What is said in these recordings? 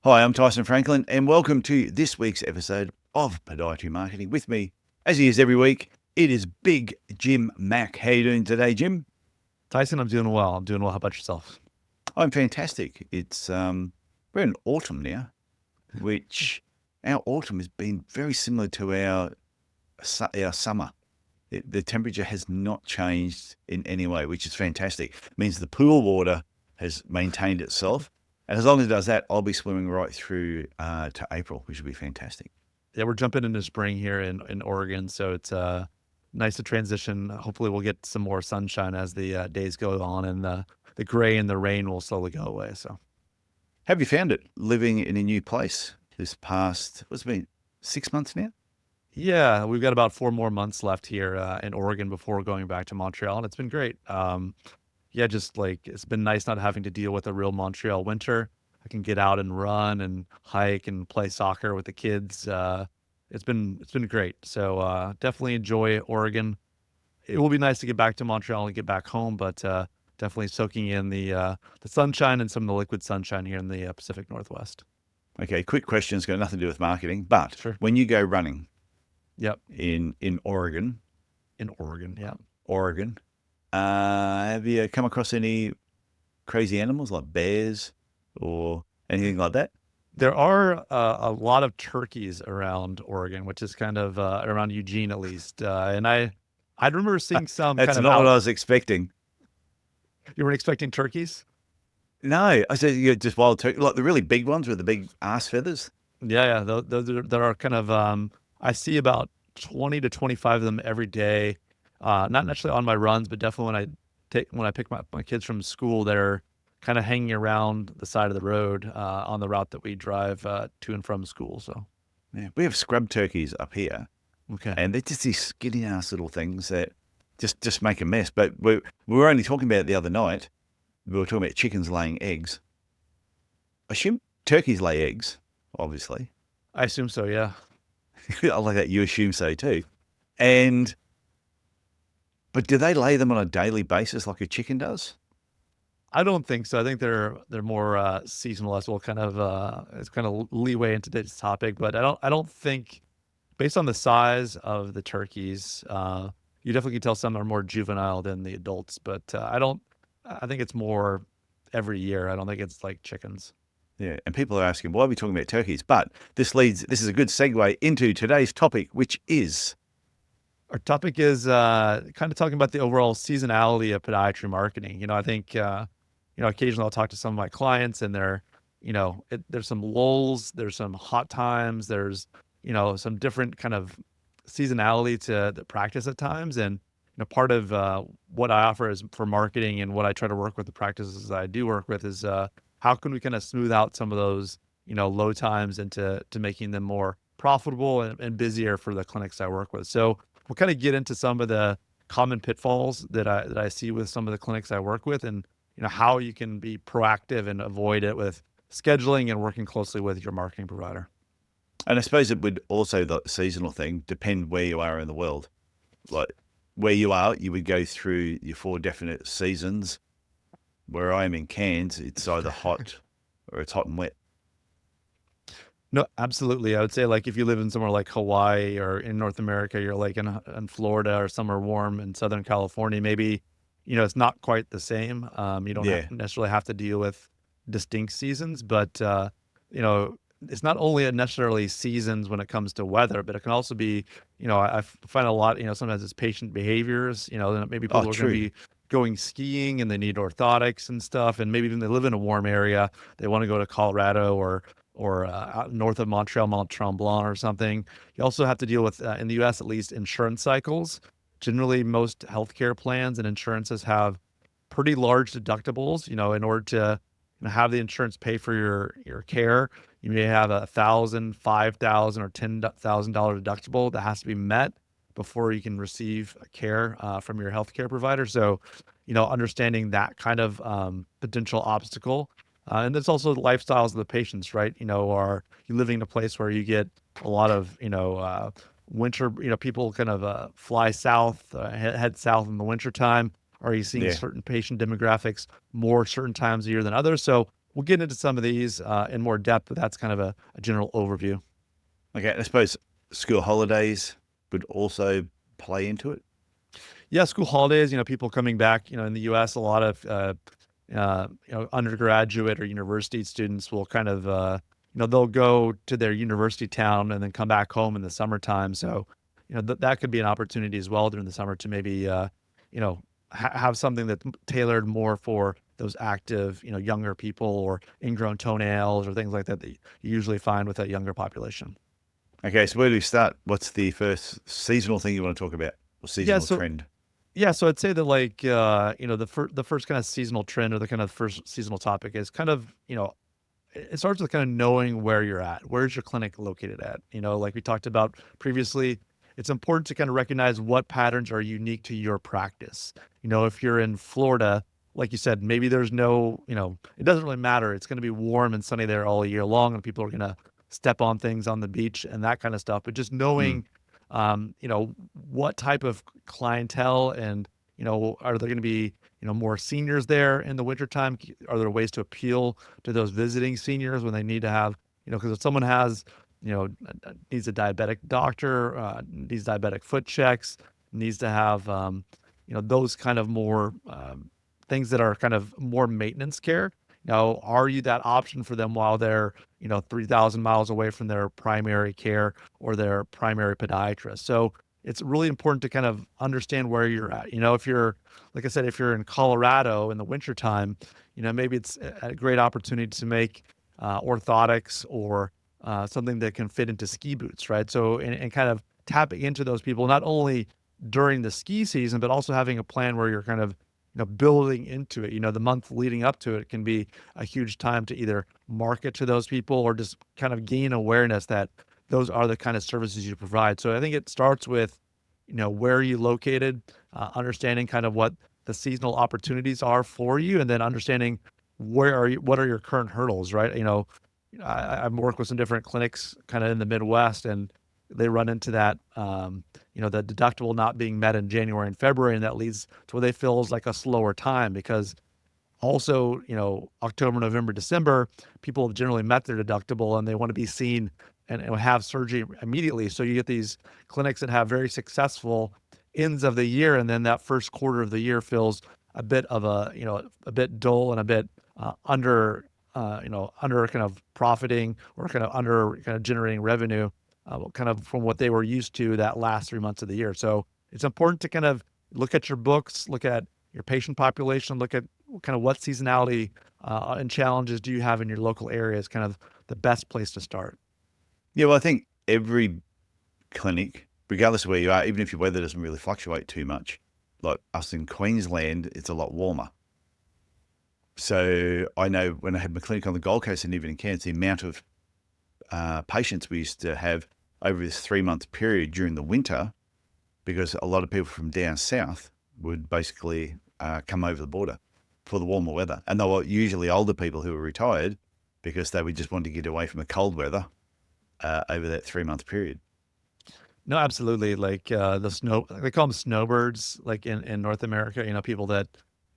Hi, I'm Tyson Franklin, and welcome to this week's episode of Podiatry Marketing. With me, as he is every week, it is Big Jim Mack. How you doing today, Jim? Tyson, I'm doing well. How about yourself? I'm fantastic. It's we're in autumn now, which our autumn has been very similar to our summer. The temperature has not changed in any way, which is fantastic. It means the pool water has maintained itself. And as long as it does that, I'll be swimming right through to April, which will be fantastic. Yeah, we're jumping into spring here in Oregon, so it's nice to transition. Hopefully, we'll get some more sunshine as the days go on, and the gray and the rain will slowly go away. So, Have you found it living in a new place this past, what's it been, 6 months now? yeah, we've got about 4 more months left here in Oregon before going back to Montreal, and it's been great. Yeah, just like it's been nice not having to deal with a real Montreal winter. I can get out and run and hike and play soccer with the kids. It's been great. So definitely enjoy Oregon. It will be nice to get back to Montreal and get back home, but definitely soaking in the sunshine and some of the liquid sunshine here in the Pacific Northwest. Okay, quick question. It's got nothing to do with marketing, but Sure. when you go running Yep. in In Oregon. Yeah. Oregon, have you come across any crazy animals like bears or anything like that? There are a lot of turkeys around Oregon, which is kind of around Eugene at least. And I remember seeing some That's kind of not what out. I was expecting. You weren't expecting turkeys? No, I said you're just wild turkey, like the really big ones with the big ass feathers. Yeah, yeah. Those are, there are kind of I see about 20 to 25 of them every day. Not necessarily on my runs, but definitely when I pick my kids from school, they're kind of hanging around the side of the road on the route that we drive to and from school. So Yeah, we have scrub turkeys up here, okay. and they're just these skinny ass little things that just make a mess. But we were only talking about it the other night. We were talking about chickens laying eggs. I assume turkeys lay eggs, obviously. I assume so, yeah. I like that you assume so too. And but do they lay them on a daily basis like a chicken does? I don't think so. I think they're more seasonal as well. Kind of it's kind of leeway into today's topic, but I don't think based on the size of the turkeys, you definitely can tell some are more juvenile than the adults. But I don't. I think it's more every year. I don't think it's like chickens. Yeah, and people are asking why are we talking about turkeys? But this is a good segue into today's topic, which is Our topic is kind of talking about the overall seasonality of podiatry marketing. I think occasionally I'll talk to some of my clients, and there's some lulls, there's some hot times, there's some different kind of seasonality to the practice at times, and part of what I offer is for marketing and what I try to work with the practices that I do work with is how can we kind of smooth out some of those low times into to making them more profitable and busier for the clinics I work with. So we'll kind of get into some of the common pitfalls that I see with some of the clinics I work with, and how you can be proactive and avoid it with scheduling and working closely with your marketing provider. and I suppose it would also the seasonal thing depend where you are in the world. Like where you are, you would go through your four definite seasons. Where I am in Cairns, it's either hot or it's hot and wet. No, absolutely. I would say like if you live in somewhere like Hawaii or in North America, you're like in Florida or somewhere warm in Southern California, maybe, it's not quite the same. You don't Yeah, necessarily have to deal with distinct seasons, but, you know, it's not only necessarily seasons when it comes to weather, but it can also be, I find a lot, sometimes it's patient behaviors, that maybe oh, people are going to true. be going skiing and they need orthotics and stuff. And maybe even they live in a warm area. They want to go to Colorado or out north of Montreal, Mont Tremblant or something. You also have to deal with, in the US at least, insurance cycles. Generally, most healthcare plans and insurances have pretty large deductibles. In order to have the insurance pay for your care, you may have 1,000, 5,000, or $10,000 deductible that has to be met before you can receive care from your healthcare provider. So, understanding that kind of potential obstacle and there's also the lifestyles of the patients, right? Are you living in a place where you get a lot of, winter, people kind of fly south, head south in the wintertime? Are you seeing Yeah, certain patient demographics more certain times of year than others? So we'll get into some of these in more depth, but that's kind of a general overview. Okay, I suppose school holidays would also play into it. Yeah, school holidays, people coming back, in the US, a lot of, undergraduate or university students will kind of, they'll go to their university town and then come back home in the summertime. So, that could be an opportunity as well during the summer to maybe, you know, have something that's tailored more for those active, younger people or ingrown toenails or things like that that you usually find with that younger population. Okay, so where do we start? What's the first seasonal thing you want to talk about, or Yeah, seasonal so trend? Yeah, so I'd say that like the first kind of seasonal trend or the kind of first seasonal topic is kind of, it starts with kind of knowing where you're at. Where's your clinic located at? Like we talked about previously, it's important to kind of recognize what patterns are unique to your practice. If you're in Florida, like you said, maybe there's no, it doesn't really matter. It's going to be warm and sunny there all year long, and people are going to step on things on the beach and that kind of stuff. But just Mm. knowing, what type of clientele and, are there going to be, more seniors there in the wintertime? Are there ways to appeal to those visiting seniors when they need to have, because if someone has, needs a diabetic doctor, needs diabetic foot checks, needs to have, those kind of more things that are kind of more maintenance care. Are you that option for them while they're, 3,000 miles away from their primary care or their primary podiatrist? So it's really important to kind of understand where you're at. If you're, like I said, if you're in Colorado in the wintertime, maybe it's a great opportunity to make orthotics or something that can fit into ski boots, right? So, and kind of tapping into those people, not only during the ski season, but also having a plan where you're kind of, building into it. The month leading up to it can be a huge time to either market to those people or just kind of gain awareness that those are the kind of services you provide. So I think it starts with, where are you located, understanding kind of what the seasonal opportunities are for you, and then understanding what are your current hurdles, right? I've worked with some different clinics kind of in the Midwest, and they run into that, the deductible not being met in January and February, and that leads to what they feel is like a slower time because also, October, November, December, people have generally met their deductible and they want to be seen and have surgery immediately. So you get these clinics that have very successful ends of the year, and then that first quarter of the year feels a bit of a bit dull and a bit under kind of profiting or kind of under kind of generating revenue, kind of from what they were used to that last 3 months of the year. So it's important to kind of look at your books, look at your patient population, look at kind of what seasonality and challenges do you have in your local area is kind of the best place to start. Yeah, well, I think every clinic, regardless of where you are, even if your weather doesn't really fluctuate too much, like us in Queensland, it's a lot warmer. So I know when I had my clinic on the Gold Coast and even in Cairns, the amount of patients we used to have over this 3 month period during the winter, because a lot of people from down south would basically come over the border for the warmer weather. And they were usually older people who were retired because they would just want to get away from the cold weather over that 3 month period. No, absolutely. Like the snow, they call them snowbirds, like in North America, people that,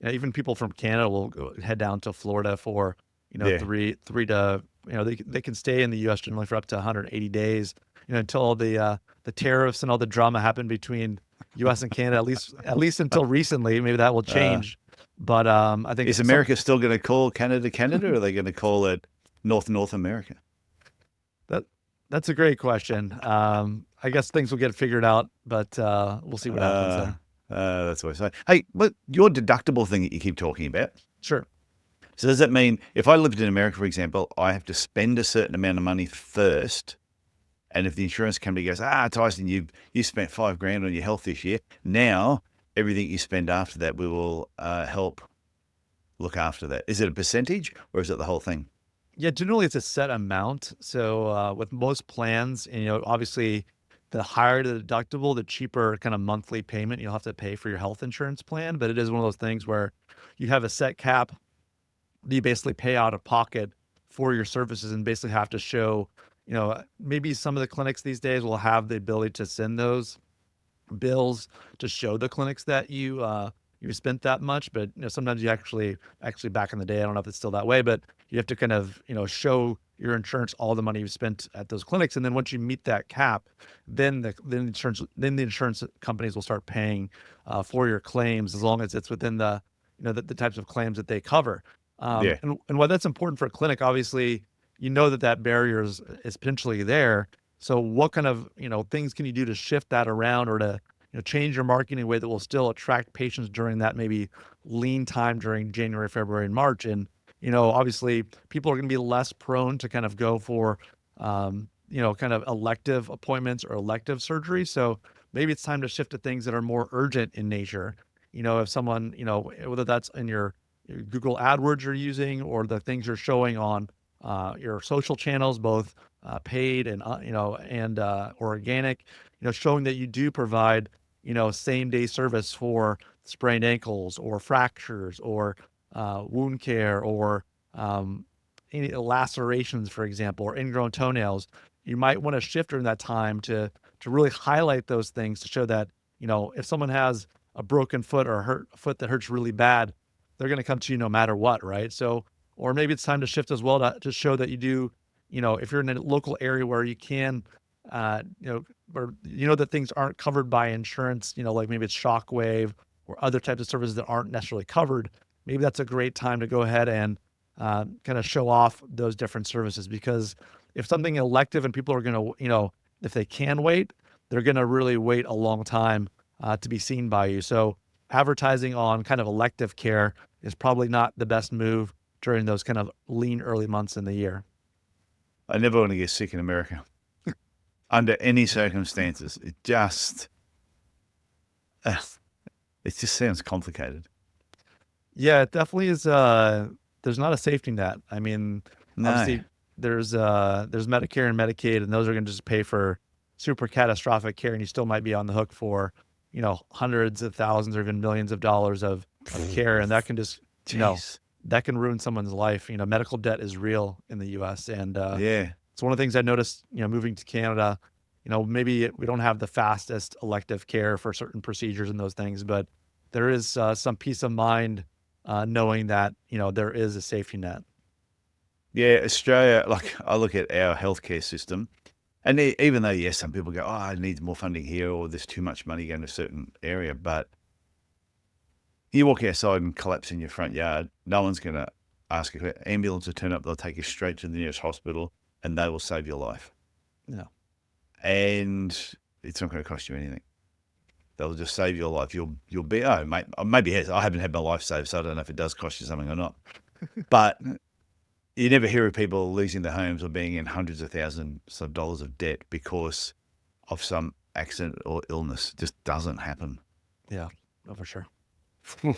even people from Canada will head down to Florida for, Yeah. three to, they can stay in the US generally for up to 180 days, until the tariffs and all the drama happened between US and Canada, at least until recently. Maybe that will Uh, change. But I think is America still going to call Canada Canada, or are they going to call it North America? that that's a great question. I guess things will get figured out, but we'll see what happens Uh, there. that's what I say. Hey, but your deductible thing that you keep talking about. Sure. So does that mean if I lived in America, for example, I have to spend a certain amount of money first? And if the insurance company goes, Tyson, you spent $5,000 on your health this year. Now everything you spend after that, we will help look after that. Is it a percentage or is it the whole thing? Yeah, generally it's a set amount. So with most plans, and obviously the higher the deductible, the cheaper kind of monthly payment you'll have to pay for your health insurance plan. But it is one of those things where you have a set cap that you basically pay out of pocket for your services and basically have to show, maybe some of the clinics these days will have the ability to send those bills to show the clinics that you've spent that much. But sometimes you actually back in the day, I don't know if it's still that way, but you have to kind of show your insurance all the money you've spent at those clinics, and then once you meet that cap, then the insurance companies will start paying for your claims, as long as it's within the types of claims that they cover. Yeah. And why that's important for a clinic, obviously, that barrier is potentially there. So what kind of, things can you do to shift that around, or to, change your marketing in a way that will still attract patients during that maybe lean time during January, February, and March? And, obviously people are going to be less prone to kind of go for, kind of elective appointments or elective surgery. So maybe it's time to shift to things that are more urgent in nature. If someone, whether that's in your Google AdWords you're using, or the things you're showing on your social channels, both paid and organic, showing that you do provide same day service for sprained ankles or fractures or wound care, or any lacerations, for example, or ingrown toenails. You might want to shift during that time to really highlight those things, to show that if someone has a broken foot or a foot that hurts really bad, they're going to come to you no matter what, right? So, or maybe it's time to shift as well to show that you do, if you're in a local area where you can, where that things aren't covered by insurance, like maybe it's Shockwave or other types of services that aren't necessarily covered. Maybe that's a great time to go ahead and kind of show off those different services, because if something elective and people are going to, if they can wait, they're going to really wait a long time to be seen by you. So advertising on kind of elective care is probably not the best move during those kind of lean early months in the year. I never want to get sick in America under any circumstances. It just sounds complicated. Yeah, it definitely is. There's not a safety net. I mean, No. obviously there's Medicare and Medicaid, and those are going to just pay for super catastrophic care, and you still might be on the hook for, hundreds of thousands or even millions of dollars of care. And that can just, Jeez. that can ruin someone's life. Medical debt is real in the US. And Yeah. it's one of the things I noticed, moving to Canada. Maybe we don't have the fastest elective care for certain procedures and those things, but there is some peace of mind knowing that, there is a safety net. Yeah, Australia, like I look at our healthcare system, and even though, yes, some people go, oh, it needs more funding here, or there's too much money going to a certain area, but you walk outside and collapse in your front yard, no one's going to ask you. Ambulance will turn up, they'll take you straight to the nearest hospital, and they will save your life. Yeah. And it's not going to cost you anything. They'll just save your life. You'll be, oh, mate, maybe yes, I haven't had my life saved, so I don't know if it does cost you something or not. But you never hear of people losing their homes or being in hundreds of thousands of dollars of debt because of some accident or illness. It just doesn't happen. Yeah, no, for sure. They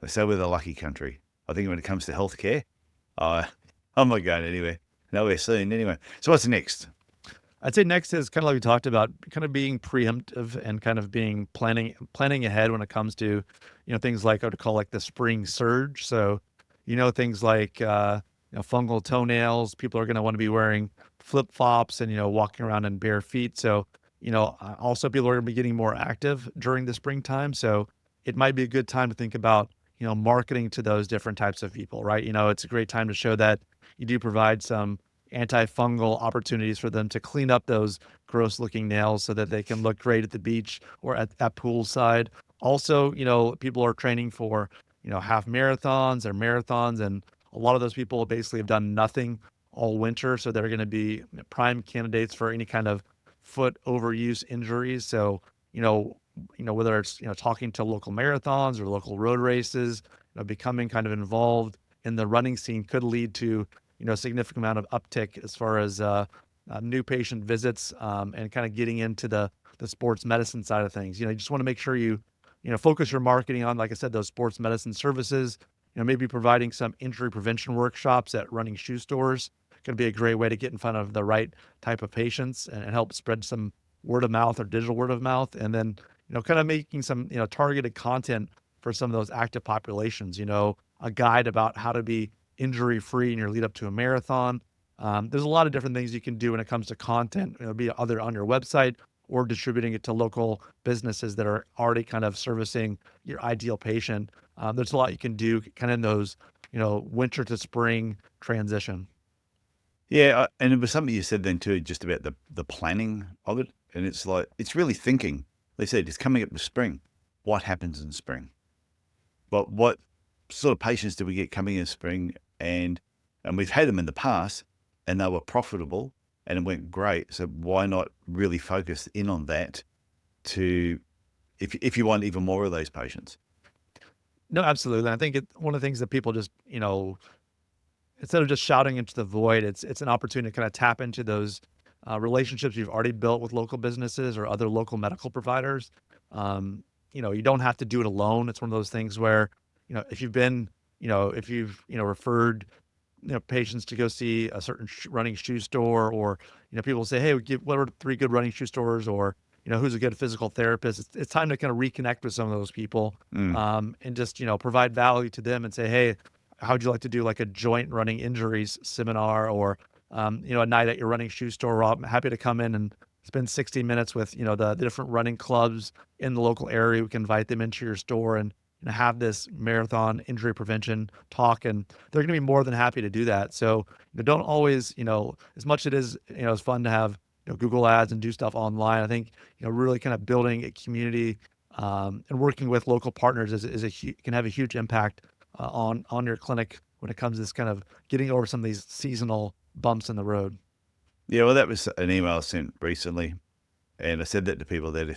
say we're the lucky country. I think when it comes to healthcare, I'm not going anywhere. Nowhere soon anyway. So what's next? I'd say next is kind of like we talked about, kind of being preemptive and kind of being planning ahead when it comes to, things like I would call like the spring surge. So, things like, fungal toenails. People are going to want to be wearing flip flops and, walking around in bare feet. So, also people are going to be getting more active during the springtime. So it might be a good time to think about, marketing to those different types of people, right? It's a great time to show that you do provide some antifungal opportunities for them to clean up those gross looking nails so that they can look great at the beach or at poolside. Also, people are training for, half marathons or marathons, and a lot of those people basically have done nothing all winter. So they're going to be prime candidates for any kind of foot overuse injuries. So, whether it's, talking to local marathons or local road races, becoming kind of involved in the running scene could lead to, a significant amount of uptick as far as new patient visits, and kind of getting into the sports medicine side of things. You just want to make sure you focus your marketing on, like I said, those sports medicine services. Maybe providing some injury prevention workshops at running shoe stores could be a great way to get in front of the right type of patients and help spread some word of mouth or digital word of mouth. And then, kind of making some, targeted content for some of those active populations, a guide about how to be injury-free in your lead up to a marathon. There's a lot of different things you can do when it comes to content. It'll be either on your website or distributing it to local businesses that are already kind of servicing your ideal patient. There's a lot you can do kind of in those, winter to spring transition. Yeah, and it was something you said then too, just about the planning of it, and it's like it's really thinking. They said it's coming up to spring. What happens in spring? But what sort of patients do we get coming in spring? And we've had them in the past, and they were profitable, and it went great. So why not really focus in on that to if you want even more of those patients? No, absolutely. I think one of the things that people just, instead of just shouting into the void, it's an opportunity to kind of tap into those relationships you've already built with local businesses or other local medical providers. You don't have to do it alone. It's one of those things where, if you've been, if you've, referred, patients to go see a certain running shoe store, or, people say, hey, what are 3 good running shoe stores, or, who's a good physical therapist. It's time to kind of reconnect with some of those people, Mm. and just, provide value to them and say, hey, how would you like to do like a joint running injuries seminar, or, a night at your running shoe store? Well, I'm happy to come in and spend 60 minutes with, the different running clubs in the local area. We can invite them into your store and have this marathon injury prevention talk, and they're going to be more than happy to do that. So don't always, as much it is, it's fun to have, Google ads and do stuff online. I think, really kind of building a community, and working with local partners can have a huge impact on your clinic when it comes to this kind of getting over some of these seasonal bumps in the road. Yeah, well, that was an email I sent recently, and I said that to people that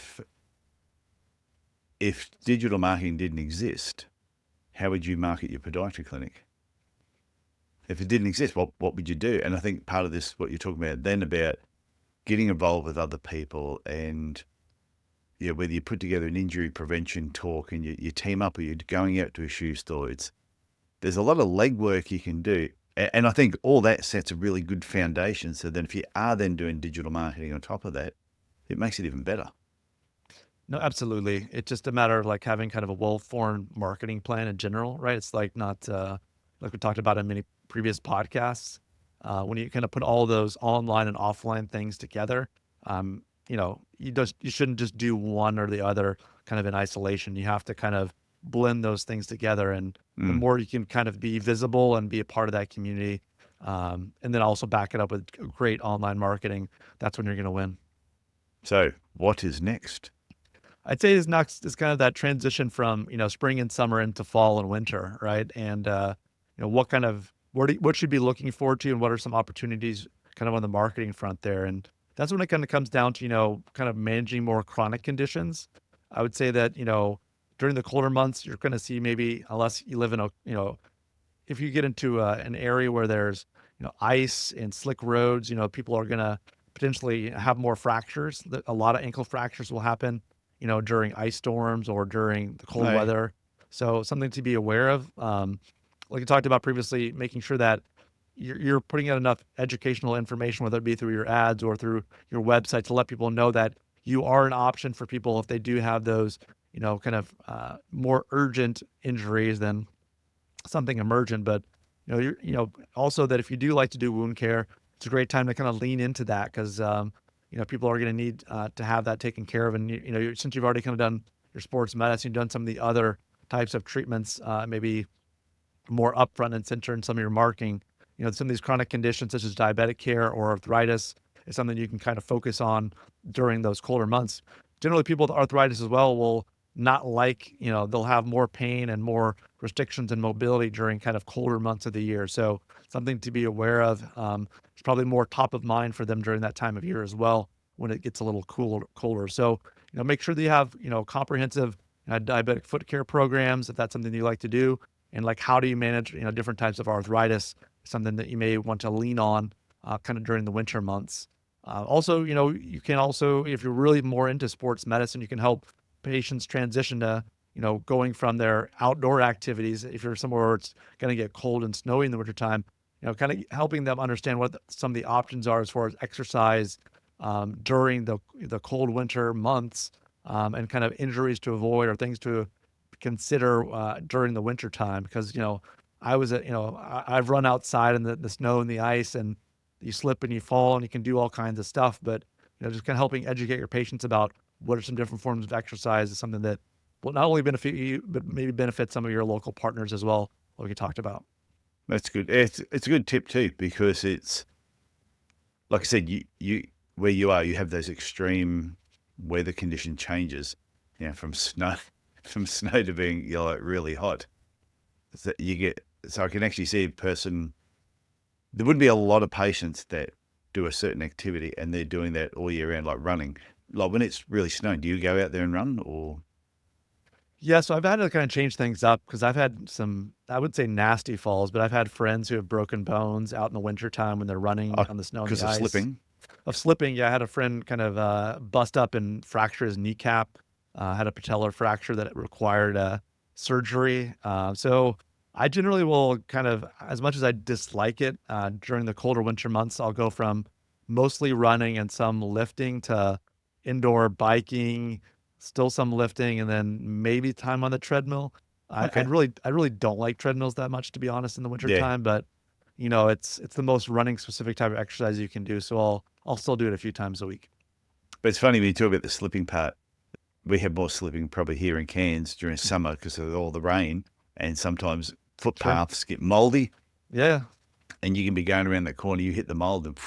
if digital marketing didn't exist, how would you market your podiatry clinic? If it didn't exist, what would you do? And I think part of this, what you're talking about then about getting involved with other people, and whether you put together an injury prevention talk and you team up, or you're going out to a shoe store, there's a lot of legwork you can do. And I think all that sets a really good foundation. So then if you are then doing digital marketing on top of that, it makes it even better. No, absolutely. It's just a matter of like having kind of a well-formed marketing plan in general, right? It's like not like we talked about in many previous podcasts. When you kind of put all those online and offline things together, you shouldn't just do one or the other kind of in isolation. You have to kind of blend those things together, and the Mm. more you can kind of be visible and be a part of that community, and then also back it up with great online marketing, that's when you're going to win. So what is next? I'd say is next is kind of that transition from, spring and summer into fall and winter, right? And what should you be looking forward to, and what are some opportunities kind of on the marketing front there? And that's when it kind of comes down to, kind of managing more chronic conditions. I would say that, during the colder months, you're going to see, maybe, unless you live in if you get into an area where there's, ice and slick roads, people are going to potentially have more fractures. A lot of ankle fractures will happen, during ice storms or during the cold Hey. weather. So something to be aware of. Like you talked about previously, making sure that you're putting out enough educational information, whether it be through your ads or through your website, to let people know that you are an option for people if they do have those, kind of more urgent injuries than something emergent. But also that if you do like to do wound care, it's a great time to kind of lean into that, because people are going to need to have that taken care of. And since you've already kind of done your sports medicine, you've done some of the other types of treatments, maybe more upfront and center in some of your marketing. Some of these chronic conditions such as diabetic care or arthritis is something you can kind of focus on during those colder months. Generally, people with arthritis as well will not like, they'll have more pain and more restrictions in mobility during kind of colder months of the year. So something to be aware of. It's probably more top of mind for them during that time of year as well, when it gets a little colder. So, make sure that you have, comprehensive diabetic foot care programs, if that's something you like to do. And like, how do you manage, different types of arthritis, something that you may want to lean on kind of during the winter months. Also, you can also, if you're really more into sports medicine, you can help patients transition to, going from their outdoor activities. If you're somewhere where it's going to get cold and snowy in the wintertime, kind of helping them understand what some of the options are as far as exercise during the cold winter months, and kind of injuries to avoid or things to consider during the winter time. Because, I've run outside in the snow and the ice, and you slip and you fall and you can do all kinds of stuff. But, just kind of helping educate your patients about what are some different forms of exercise is something that will not only benefit you, but maybe benefit some of your local partners as well, like we talked about. That's good. It's a good tip too, because it's like I said, you where you are, you have those extreme weather condition changes, from snow from snow to being like really hot. So so I can actually see a person. There wouldn't be a lot of patients that do a certain activity and they're doing that all year round, like running. Like when it's really snowing, do you go out there and run or? Yeah, so I've had to kind of change things up because I've had some, I would say nasty falls, but I've had friends who have broken bones out in the wintertime when they're running Oh, on the snow and because the of ice. slipping. Of slipping, yeah, I had a friend kind of bust up and fracture his kneecap, had a patellar fracture that required surgery. So I generally will kind of, as much as I dislike it, during the colder winter months, I'll go from mostly running and some lifting to indoor biking, still some lifting, and then maybe time on the treadmill. Okay. I really don't like treadmills that much, to be honest, in the Yeah. wintertime, but it's the most running specific type of exercise you can do. So I'll still do it a few times a week. But it's funny when you talk about the slipping part. We have more slipping probably here in Cairns during summer because of all the rain, and sometimes Sure. footpaths get moldy, Yeah. and you can be going around that corner, you hit the mold, and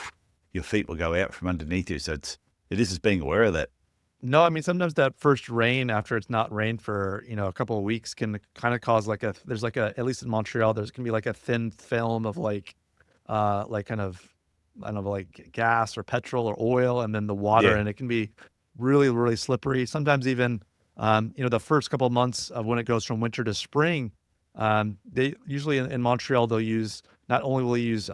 your feet will go out from underneath you. So it is just being aware of that. No, I mean sometimes that first rain after it's not rained for, a couple of weeks can kind of cause there's like a, at least in Montreal, there's can be like a thin film of like kind of, I don't know, like gas or petrol or oil, and then the water, Yeah. and it can be really, really slippery. Sometimes even, the first couple of months of when it goes from winter to spring, they usually in Montreal, they'll use, not only will they use,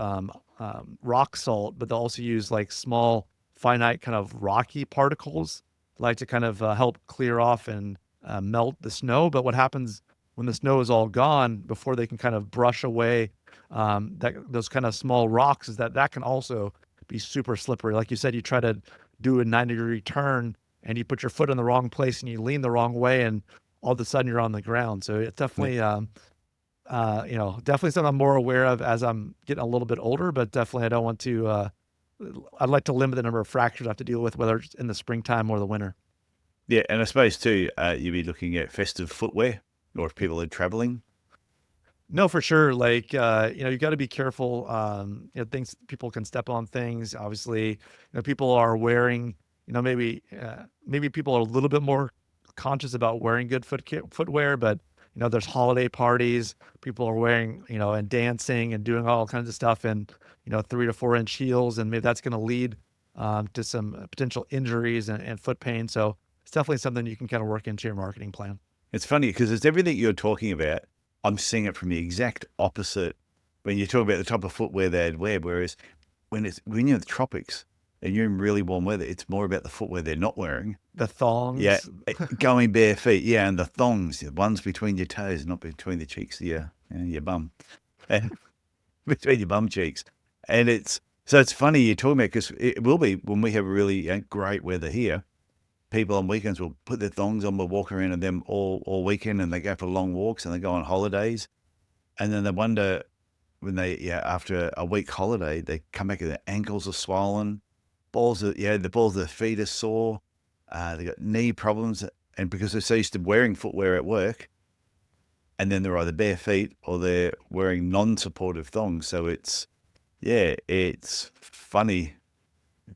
rock salt, but they'll also use like small finite kind of rocky particles, like to kind of help clear off and melt the snow. But what happens when the snow is all gone, before they can kind of brush away that those kind of small rocks, is that can also be super slippery. Like you said, you try to do a 90-degree turn and you put your foot in the wrong place and you lean the wrong way, and all of a sudden you're on the ground. So it's Yeah. definitely, definitely something I'm more aware of as I'm getting a little bit older. But definitely, I don't want to. I'd like to limit the number of fractures I have to deal with, whether it's in the springtime or the winter. Yeah. And I suppose too, you'd be looking at festive footwear, or if people are traveling. No, for sure. Like, you got to be careful. Things, people can step on things. Obviously, people are wearing, maybe people are a little bit more conscious about wearing good footwear, but there's holiday parties. People are wearing, and dancing and doing all kinds of stuff in, 3 to 4 inch heels, and maybe that's going to lead to some potential injuries and foot pain. So it's definitely something you can kind of work into your marketing plan. It's funny because it's everything you're talking about. I'm seeing it from the exact opposite when you talk about the type of footwear they'd wear. Whereas when you're in the tropics and you're in really warm weather, it's more about the footwear they're not wearing. The Yeah, thongs. going bare feet. Yeah, and the thongs, the ones between your toes, not between the cheeks. Yeah, and your bum, and between your bum cheeks. And it's funny you're talking about because it will be when we have really great weather here. People on weekends will put their thongs on, will walk around in them all weekend, and they go for long walks and they go on holidays, and then they wonder when after a week holiday they come back and their ankles are swollen, the balls of their feet are sore, they got knee problems, and because they're so used to wearing footwear at work, and then they're either bare feet or they're wearing non-supportive thongs. So it's funny.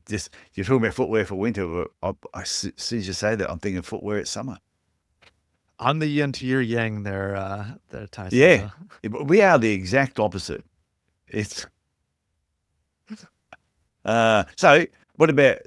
Just you're talking about footwear for winter, but as soon as you say that, I'm thinking footwear at summer. I'm the yin to your yang there, Tyson. Yeah, So we are the exact opposite. It's so. What about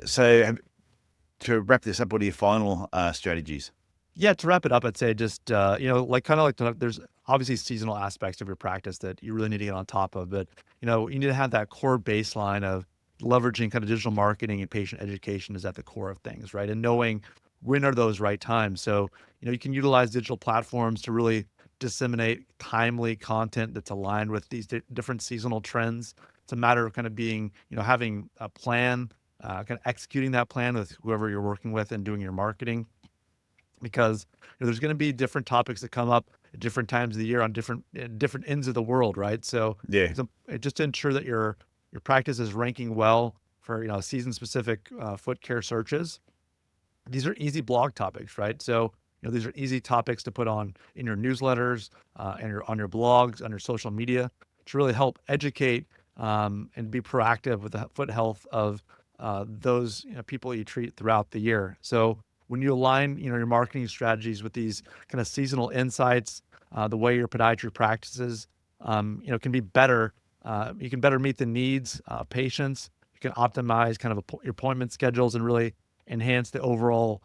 to wrap this up? What are your final strategies? yeah, to wrap it up, I'd say just like kind of like there's obviously seasonal aspects of your practice that you really need to get on top of, but you need to have that core baseline of leveraging kind of digital marketing and patient education is at the core of things, right? And knowing when are those right times. So you can utilize digital platforms to really disseminate timely content that's aligned with these different seasonal trends. It's a matter of kind of being, having a plan, kind of executing that plan with whoever you're working with and doing your marketing, because there's going to be different topics that come up at different times of the year on different ends of the world, right? So Yeah, just to ensure that your practice is ranking well for season specific foot care searches. These are easy blog topics, right? So these are easy topics to put on in your newsletters, and on your blogs, on your social media, to really help educate and be proactive with the foot health of those people you treat throughout the year. So when you align your marketing strategies with these kind of seasonal insights, the way your podiatry practices can be better. You can better meet the needs of patients. You can optimize kind of your appointment schedules and really enhance the overall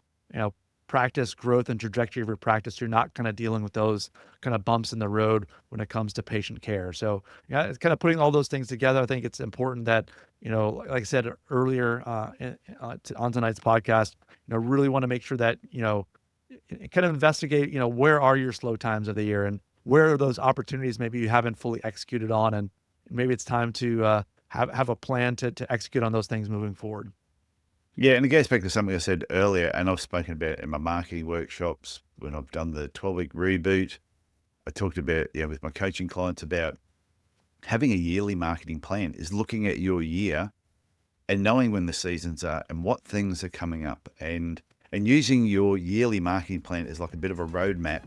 practice growth and trajectory of your practice. You're not kind of dealing with those kind of bumps in the road when it comes to patient care. So yeah, it's kind of putting all those things together. I think it's important that, like I said earlier on tonight's podcast, really want to make sure that, kind of investigate, where are your slow times of the year and where are those opportunities maybe you haven't fully executed on. And maybe it's time to have a plan to execute on those things moving forward. Yeah, and it goes back to something I said earlier, and I've spoken about in my marketing workshops when I've done the 12-week reboot. I talked about, with my coaching clients about having a yearly marketing plan is looking at your year and knowing when the seasons are and what things are coming up, and using your yearly marketing plan as like a bit of a roadmap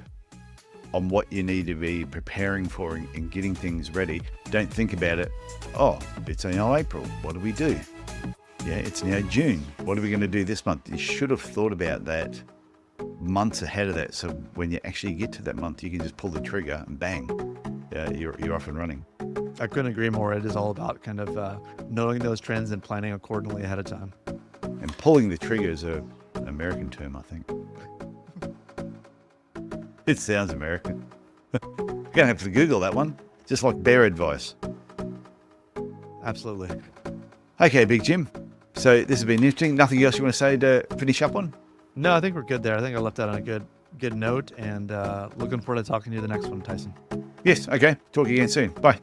on what you need to be preparing for and getting things ready. Don't think about it, oh, it's now April, what do we do? Yeah, it's now June. What are we going to do this month? You should have thought about that months ahead of that. So when you actually get to that month, you can just pull the trigger and bang, you're off and running. I couldn't agree more. It is all about kind of knowing those trends and planning accordingly ahead of time. And pulling the trigger is an American term, I think. It sounds American. You're going to have to Google that one, just like bear advice. Absolutely. Okay, Big Jim. So this has been interesting. Nothing else you want to say to finish up on? No, I think we're good there. I think I left that on a good note, and looking forward to talking to you the next one, Tyson. Yes. Okay. Talk again soon. Bye.